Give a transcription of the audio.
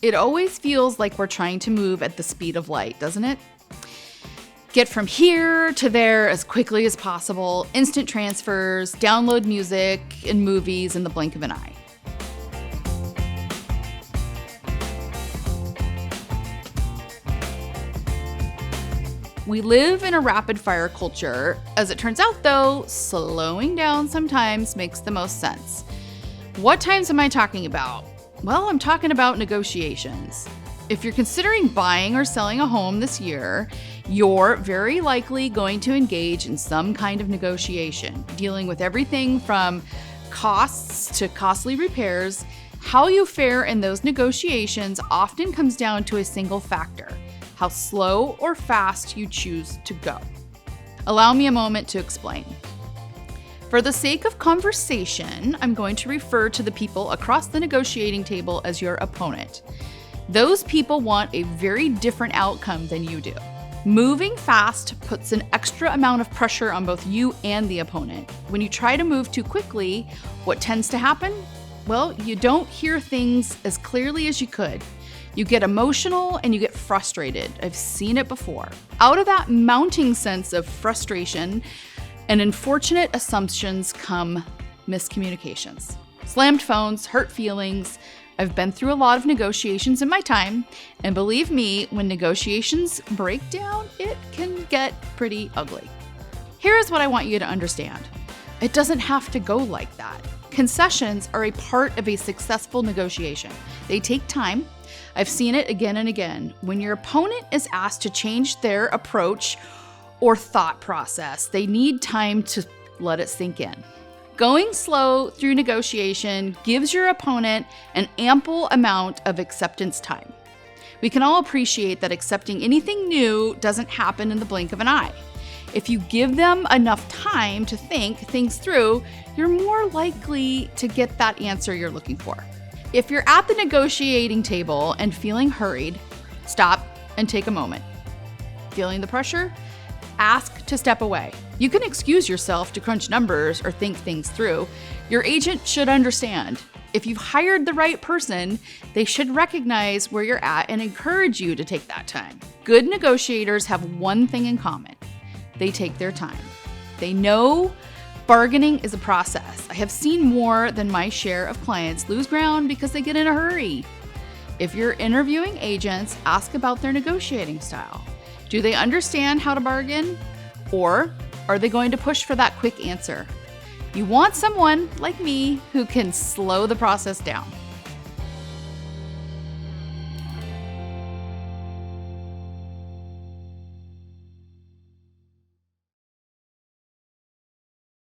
It always feels like we're trying to move at the speed of light, doesn't it? Get from here to there as quickly as possible, instant transfers, download music and movies in the blink of an eye. We live in a rapid-fire culture. As it turns out, though, slowing down sometimes makes the most sense. What times am I talking about? Well, I'm talking about negotiations. If you're considering buying or selling a home this year, you're very likely going to engage in some kind of negotiation, dealing with everything from costs to costly repairs. How you fare in those negotiations often comes down to a single factor: how slow or fast you choose to go. Allow me a moment to explain. For the sake of conversation, I'm going to refer to the people across the negotiating table as your opponent. Those people want a very different outcome than you do. Moving fast puts an extra amount of pressure on both you and the opponent. When you try to move too quickly, what tends to happen? Well, you don't hear things as clearly as you could. You get emotional and you get frustrated. I've seen it before. Out of that mounting sense of frustration and unfortunate assumptions come miscommunications. Slammed phones, hurt feelings. I've been through a lot of negotiations in my time, and believe me, when negotiations break down, it can get pretty ugly. Here is what I want you to understand. It doesn't have to go like that. Concessions are a part of a successful negotiation. They take time. I've seen it again and again. When your opponent is asked to change their approach or thought process, they need time to let it sink in. Going slow through negotiation gives your opponent an ample amount of acceptance time. We can all appreciate that accepting anything new doesn't happen in the blink of an eye. If you give them enough time to think things through, you're more likely to get that answer you're looking for. If you're at the negotiating table and feeling hurried, stop and take a moment. Feeling the pressure? Ask to step away. You can excuse yourself to crunch numbers or think things through. Your agent should understand. If you've hired the right person, they should recognize where you're at and encourage you to take that time. Good negotiators have one thing in common. They take their time. They know bargaining is a process. I have seen more than my share of clients lose ground because they get in a hurry. If you're interviewing agents, ask about their negotiating style. Do they understand how to bargain? Or are they going to push for that quick answer? You want someone like me who can slow the process down.